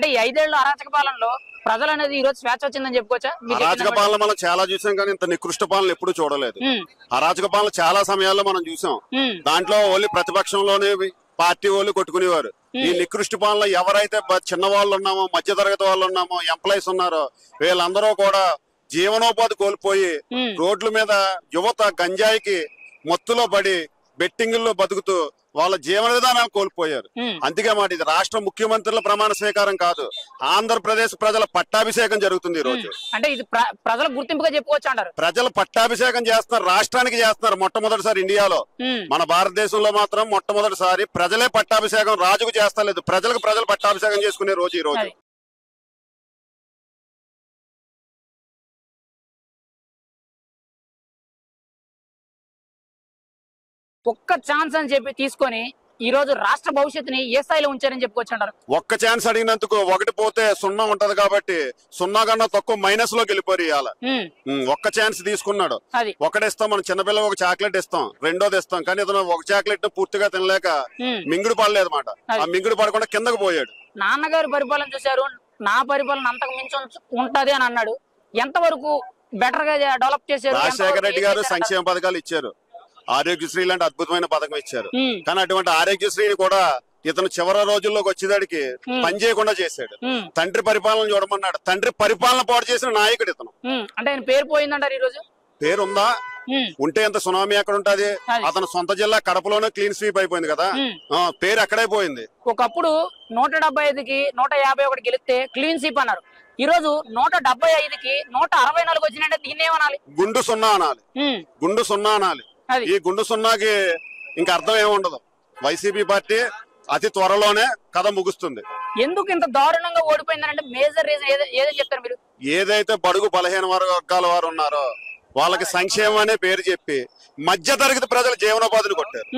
అంటే ఈ 5 ఏళ్ల అరాచక పాలనలో ప్రజలు అనేది ఈ రోజు స్వేచ్ఛ వచ్చిందని చెప్పుకోవచ్చా? అరాచక పాలన మనం చాలా చూసాం కానీ ఇంత నికృష్ట పాలన ఎప్పుడు చూడలేదు. అరాచక పాలన చాలా సమయాల్లో మనం చూసాం. దాంట్లో ఓన్లీ ప్రతిపక్షంలోనే పార్టీ వాళ్ళు కొట్టుకునేవారు. ఈ నికృష్ట పాలన ఎవరైతే చిన్న వాళ్ళు ఉన్నామో, మధ్య తరగతి వాళ్ళు ఉన్నామో, ఎంప్లాయీస్ ఉన్నారో వీళ్ళందరూ కూడా జీవనోపాధి కోల్పోయి రోడ్ల మీద యువత గంజాయికి మత్తులో పడి బెట్టింగుల్లో బతుకుతూ వాళ్ళ జీవన విధానాన్ని కోల్పోయారు. అందుకే మాట ఇది రాష్ట్ర ముఖ్యమంత్రుల ప్రమాణ స్వీకారం కాదు, ఆంధ్రప్రదేశ్ ప్రజల పట్టాభిషేకం జరుగుతుంది ఈ రోజు. అంటే ఇది ప్రజల గుర్తింపుగా చెప్పుకోవచ్చు అంటారు. ప్రజలు పట్టాభిషేకం చేస్తున్నారు, రాష్ట్రానికి చేస్తున్నారు. మొట్టమొదటిసారి ఇండియాలో, మన భారతదేశంలో మాత్రం మొట్టమొదటిసారి ప్రజలే పట్టాభిషేకం రాజుకు చేస్తలేదు, ప్రజలకు ప్రజలు పట్టాభిషేకం చేసుకునే రోజు ఈ రోజు. ఒక్క ఛాన్స్ అని చెప్పి తీసుకొని ఈ రోజు రాష్ట్ర భవిష్యత్తుని ఏ స్థాయిలో ఉంచారని చెప్పుకోవచ్చు అంటారు. ఒక్క ఛాన్స్ అడిగినందుకు ఒకటి పోతే 0 ఉంటది కాబట్టి 0 కన్నా తక్కువ మైనస్ లోకి వెళ్ళిపోయి ఇవాళ. ఒక్క ఛాన్స్ తీసుకున్నాడు. ఒకటిస్తాం, మనం చిన్నపిల్లలు ఒక చాక్లెట్ ఇస్తాం, రెండోది ఇస్తాం, కానీ ఇతను ఒక చాక్లెట్ పూర్తిగా తినలేక మింగుడు పడలేదు మాట. ఆ మింగుడు పడకుండా కిందకు పోయాడు. నాన్నగారి పరిపాలన చూశారు, నా పరిపాలన అంతకు మించి ఉంటది అని అన్నాడు. ఎంతవరకు బెటర్ గా డెవలప్ చేశారు? రాజశేఖర రెడ్డి గారు సంక్షేమ పథకాలు ఇచ్చారు, ఆరోగ్యశ్రీ లాంటి అద్భుతమైన పథకం ఇచ్చారు. కానీ అటువంటి ఆరోగ్యశ్రీని కూడా ఇతను చివరి రోజుల్లోకి వచ్చేదాడికి పని చేయకుండా చేశాడు. తండ్రి పరిపాలన చూడమన్నాడు, తండ్రి పరిపాలన పాటు చేసిన నాయకుడు ఇతను. అంటే ఆయన పేరు పోయిందంటారు. ఈ రోజు పేరుందా? ఉంటే ఎంత సునామీ ఎక్కడ ఉంటది? అతను సొంత జిల్లా కడపలోనే క్లీన్ స్వీప్ అయిపోయింది కదా, పేరు ఎక్కడే పోయింది. ఒకప్పుడు 175కి 151 గెలిస్తే క్లీన్ స్వీప్ అన్నారు. ఈ రోజు 175కి 164 వచ్చినట్టే దీన్ని ఏమనాలి? గుండు 0 అనాలి, గుండు 0 అనాలి. ఈ గుండు 0కి ఇంకా అర్థం ఏముండదు. వైసీపీ పార్టీ అతి త్వరలోనే కథ ముగుస్తుంది. ఎందుకు ఇంత దారుణంగా ఓడిపోయిందంటే మేజర్ రీజన్ ఏదో చెప్తారు మీరు? ఏదైతే బడుగు బలహీన వర్గాల వారు ఉన్నారో వాళ్ళకి సంక్షేమం అనే పేరు చెప్పి మధ్య తరగతి ప్రజల జీవనోపాధిని కొట్టారు.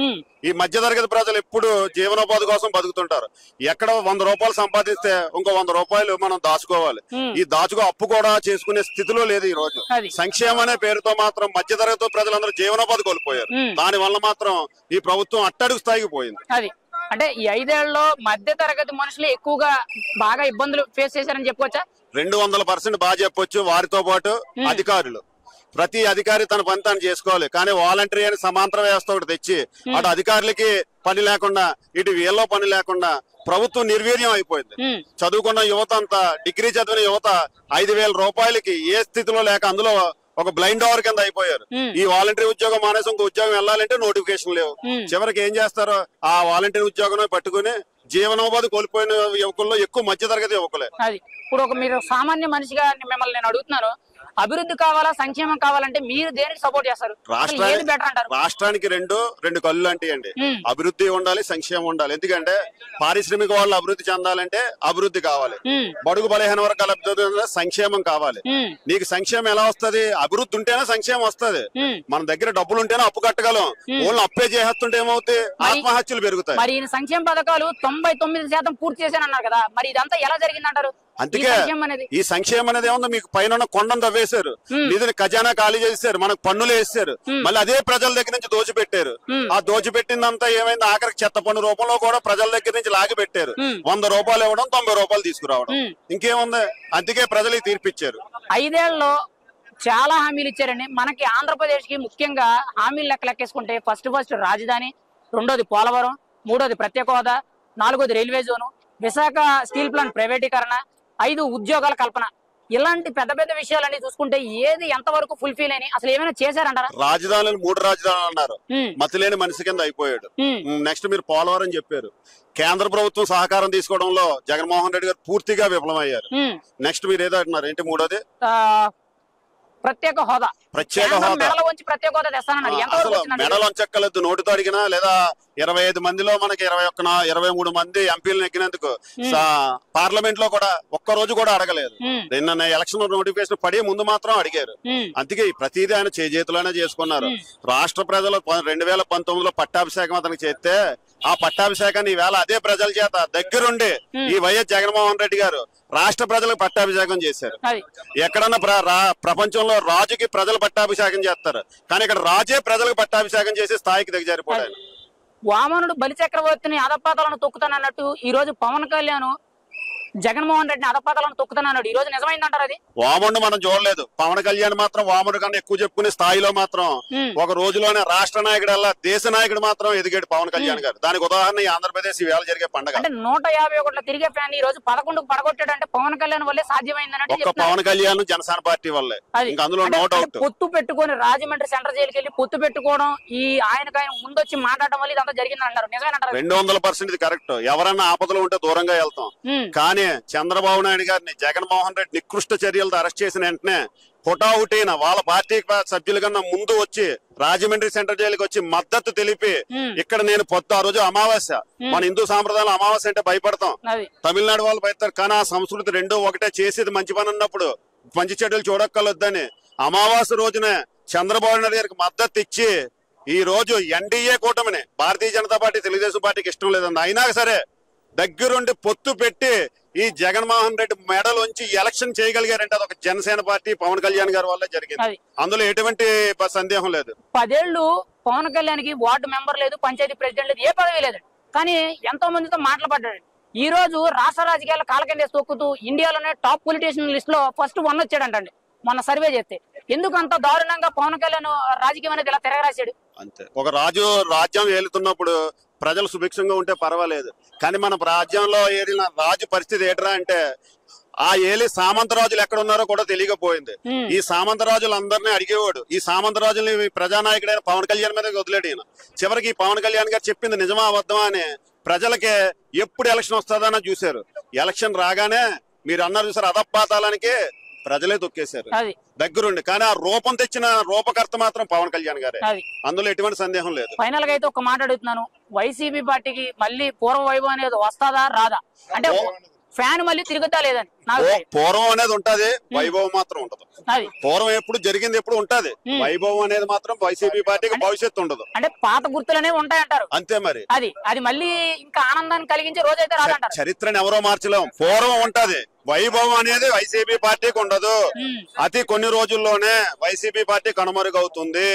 ఈ మధ్య తరగతి ప్రజలు ఎప్పుడు జీవనోపాధి కోసం బతుకుతుంటారు. ఎక్కడ 100 రూపాయలు సంపాదిస్తే ఇంకో 100 రూపాయలు మనం దాచుకోవాలి. ఈ అప్పు కూడా చేసుకునే స్థితిలో లేదు ఈ రోజు. సంక్షేమం అనే పేరుతో మాత్రం మధ్య తరగతి ప్రజలందరూ జీవనోపాధి కోల్పోయారు. దాని వల్ల మాత్రం ఈ ప్రభుత్వం అట్టడుగు స్థాయికి పోయింది. అంటే ఈ 5 ఏళ్లలో మధ్య తరగతి మనుషులు ఎక్కువగా బాగా ఇబ్బందులు ఫేస్ చేశారని చెప్పుకోవచ్చా? 200% బాగా చెప్పొచ్చు. వారితో పాటు అధికారులు, ప్రతి అధికారి తన పని తాను చేసుకోవాలి. కానీ వాలంటరీ అని సమాంతర వ్యవస్థ ఒకటి తెచ్చి అటు అధికారులకి పని లేకుండా ఇటు వీళ్ళలో పని లేకుండా ప్రభుత్వం నిర్వీర్యం అయిపోయింది. చదువుకున్న యువత అంతా, డిగ్రీ చదివిన యువత 5,000 రూపాయలకి ఏ స్థితిలో లేక అందులో ఒక బ్లైండ్ అవర్ కింద అయిపోయారు. ఈ వాలంటరీ ఉద్యోగం మానేసి ఇంకో ఉద్యోగం వెళ్ళాలంటే నోటిఫికేషన్ లేవు. చివరికి ఏం చేస్తారో ఆ వాలంటరీ ఉద్యోగం పట్టుకుని జీవనోపాధి కోల్పోయిన యువకుల్లో ఎక్కువ మధ్య తరగతి యువకులే. ఇప్పుడు మీరు సామాన్య మనిషిగా మిమ్మల్ని నేను అడుగుతున్నాను, అభివృద్ధి కావాలా సంక్షేమం కావాలంటే మీరు దేనికి సపోర్ట్ చేస్తారు? రాష్ట్రానికి రెండు కళ్ళు అంటాయండి. అభివృద్ధి ఉండాలి, సంక్షేమం ఉండాలి. ఎందుకంటే పారిశ్రామిక వాళ్ళు అభివృద్ధి చెందాలంటే అభివృద్ధి కావాలి, బడుగు బలహీన వర్గాల అభివృద్ధి సంక్షేమం కావాలి. నీకు సంక్షేమం ఎలా వస్తది? అభివృద్ధి ఉంటేనే సంక్షేమం వస్తది. మన దగ్గర డబ్బులు ఉంటేనే అప్పు కట్టగలం. ఓన్లు అప్పే చేస్తుంటే ఏమవుతాయి? ఆత్మహత్యలు పెరుగుతాయి. మరి సంక్షేమ పథకాలు 99% పూర్తి చేశానన్నారు కదా, మరి ఇదంతా ఎలా జరిగిందంటారు? అందుకే ఈ సంక్షేమం అనేది ఏముందో, మీకు పైన కొండను తవ్వేశారు, నిధులు ఖజానా ఖాళీ చేశారు, మనకు పన్నులు వేసారు, మళ్ళీ అదే ప్రజల దగ్గర నుంచి దోచిపెట్టారు. ఆ దోచిపెట్టిందంతా ఏమైంది? ఆఖరికి చెత్త పన్ను రూపంలో కూడా ప్రజల దగ్గర నుంచి లాగి పెట్టారు. 100 రూపాయలు ఇవ్వడం, 90 రూపాయలు తీసుకురావడం, ఇంకేముంది? అందుకే ప్రజలకి తీర్పిచ్చారు. 5 ఏళ్లలో చాలా హామీలు ఇచ్చారండి. మనకి ఆంధ్రప్రదేశ్ కి ముఖ్యంగా హామీలు లెక్కేసుకుంటే ఫస్ట్ రాజధాని, రెండోది పోలవరం, మూడోది ప్రత్యేక హోదా, 4వది railway zone, Visakha steel plant ప్రైవేటీకరణ, 5 ఉద్యోగాల కల్పన, ఇలాంటి పెద్ద విషయాలన్నీ చూసుకుంటే ఏది ఎంతవరకు ఫుల్ఫిల్ అని అసలు ఏమైనా చేశారంటారా? రాజధానులు 3 రాజధానులు అన్నారు, మతిలేని మనిషి కింద అయిపోయాడు. నెక్స్ట్ మీరు పోలవరం చెప్పారు. కేంద్ర ప్రభుత్వం సహకారం తీసుకోవడంలో జగన్మోహన్ రెడ్డి గారు పూర్తిగా విఫలమయ్యారు. నెక్స్ట్ మీరు ఏదో అంటున్నారు, ఏంటి మూడోది? ప్రత్యేక హోదా. మెడలు వంచక్కలేదు, నోటితో అడిగినా లేదా 25 మందిలో మనకి 23 మంది ఎంపీలను ఎక్కినందుకు పార్లమెంట్ లో కూడా ఒక్క రోజు కూడా అడగలేదు. నిన్న ఎలక్షన్ నోటిఫికేషన్ పడి ముందు మాత్రం అడిగారు. అందుకే ప్రతిదీ ఆయన చేతులోనే చేసుకున్నారు. రాష్ట్ర ప్రజలు 2019లో పట్టాభిషేకం అతనికి చేస్తే ఆ పట్టాభిషేకాన్ని ఈవేళ అదే ప్రజల చేత దగ్గరుండి ఈ వైఎస్ జగన్మోహన్ రెడ్డి గారు రాష్ట్ర ప్రజలకు పట్టాభిషేకం చేశారు. ఎక్కడన్నా ప్రపంచంలో రాజుకి ప్రజలు పట్టాభిషేకం చేస్తారు, కానీ ఇక్కడ రాజే ప్రజలకు పట్టాభిషేకం చేసే స్థాయికి దిగజారిపోయారు. వామనుడు బలి చక్రవర్తిని అధపాతాలను తొక్కుతానన్నట్టు ఈ రోజు పవన్ కళ్యాణ్ జగన్మోహన్ రెడ్డిని అధపాతాలను తొక్కుతున్నాడు. ఈ రోజు నిజమైందంటారు అది? వాముడు మనం చూడలేదు. పవన్ కళ్యాణ్ మాత్రం వాముడు కన్నా ఎక్కువ చెప్పుకునే స్థాయిలో మాత్రం ఒక రోజులోనే రాష్ట్ర నాయకుడు దేశ నాయకుడు మాత్రం ఎదిగాడు పవన్ కళ్యాణ్ గారు. దానికి ఉదాహరణ ఈ ఆంధ్రప్రదేశ్ వేళ జరిగే పండుగ. అంటే 151 తిరిగే ఫ్యాన్ ఈ రోజు 11కు పడగొట్టాడు అంటే పవన్ కళ్యాణ్ వల్లే సాధ్యమైందని ఒక్క పవన్ కళ్యాణ్ జనసేన పార్టీ వల్లే, ఇంకా అందులో నో డౌట్. పొత్తు పెట్టుకొని రాజమండ్రి సెంట్రల్ జైలుకి వెళ్ళి పొత్తు పెట్టుకోవడం, ఈ ఆయన ముందొచ్చి మాట్లాడడం వల్ల ఇదంతా జరిగింది అంటారు. నిజమేనంటారు? 200% ఇది కరెక్ట్. ఎవరన్నా ఆపదలు ఉంటే దూరంగా వెళ్తాం. కానీ చంద్రబాబు నాయుడు గారిని జగన్మోహన్ రెడ్డి నికృష్ట చర్యలతో అరెస్ట్ చేసిన వెంటనే హుటాహుటిన వాళ్ళ పార్టీ సభ్యుల కన్నా ముందు వచ్చి రాజమండ్రి సెంట్రల్ జైలుకి వచ్చి మద్దతు తెలిపి ఇక్కడ నేను ఆ రోజు అమావాస్య, మన హిందూ సాంప్రదాయాలు అమావాస్య అంటే భయపడతాం, తమిళనాడు వాళ్ళు భయపడతారు. కానీ ఆ సంస్కృతి రెండో ఒకటే, చేసేది మంచి పని అన్నప్పుడు మంచి చెడ్డలు చూడక్కర్లొద్దని అమావాస్య రోజునే చంద్రబాబు నాయుడు గారికి మద్దతు ఇచ్చి ఈ రోజు ఎన్డీఏ కూటమిని భారతీయ జనతా పార్టీ తెలుగుదేశం పార్టీకి ఇష్టం లేదండి, అయినా సరే దగ్గరుండి పొత్తు పెట్టి ఈ జగన్మోహన్ రెడ్డి మెడలోంచి ఎలక్షన్ చేయగలిగారంటే అదొక జనసేన పార్టీ పవన్ కళ్యాణ్ గారి వల్ల జరిగింది. అందులో ఎటువంటి సందేహం లేదు. 10 ఏళ్లు పవన్ కళ్యాణ్ కి వార్డు మెంబర్ లేదు, పంచాయతీ ప్రెసిడెంట్ లేదు, ఏ పదవి లేదు. కానీ ఎంతో మందితో మాట్లాడాడు. ఈ రోజు రాష్ట్ర రాజకీయాల కాలకెండేసి తొక్కుతూ ఇండియాలోనే టాప్ పొలిటీషియన్ లిస్ట్ లో ఫస్ట్ 1 వచ్చాడంటండి మొన్న సర్వే చేస్తే. ఎందుకు అంత దారుణంగా పవన్ కళ్యాణ్ రాజకీయం అనేది ఇలా తిరగరాశాడు? అంతే. ఒక రాజ్యం ఏలుతున్నప్పుడు ప్రజలు సుభిక్షంగా ఉంటే పర్వాలేదు, కానీ మన రాజ్యంలో ఏలిన రాజు పరిస్థితి ఏంట్రా అంటే ఆ ఏలి సామంత రాజులు ఎక్కడ ఉన్నారో కూడా తెలియకపోయింది. ఈ సామంత రాజులందరినీ అడిగేవాడు. ఈ సామంత రాజుల్ని ప్రజానాయకుడైన పవన్ కళ్యాణ్ మీద వదిలేడు ఈయన. చివరికి ఈ పవన్ కళ్యాణ్ గారు చెప్పింది నిజమా అబద్ధమా అని ప్రజలకే ఎప్పుడు ఎలక్షన్ వస్తుందని చూశారు. ఎలక్షన్ రాగానే మీరు అన్నారు చూసారు, అధపాతాలనికి ప్రజలే తొక్కేశారు దగ్గరుండి. కానీ ఆ రూపం తెచ్చిన రూపకర్త మాత్రం పవన్ కళ్యాణ్ గారే, అందులో ఎటువంటి సందేహం లేదు. ఫైనల్ గా అయితే ఒక మాట అడుగుతున్నాను, వైసీపీ పార్టీకి మళ్ళీ పూర్వ వైభవం అనేది వస్తుందా రాదా? అంటే ఫ్యాన్ మళ్ళీ తిరుగుతా లేదని. పూర్వం అనేది ఉంటది, వైభవం మాత్రం ఉండదు. పూర్వం ఎప్పుడు జరిగింది ఎప్పుడు ఉంటది, వైభవం అనేది మాత్రం వైసీపీ పార్టీకి భవిష్యత్తు ఉండదు. అంటే పాత గుర్తులు అనేవి ఉంటాయంటారు. అంతే మరి. అది మళ్ళీ ఇంకా ఆనందాన్ని కలిగించే రోజైతే రాదంటారు. చరిత్రను ఎవరో మార్చలేం. పూర్వం ఉంటది, వైభవం అనేది వైసీపీ పార్టీకి ఉండదు. అతి కొన్ని రోజుల్లోనే వైసీపీ పార్టీ కనుమరుగవుతుంది.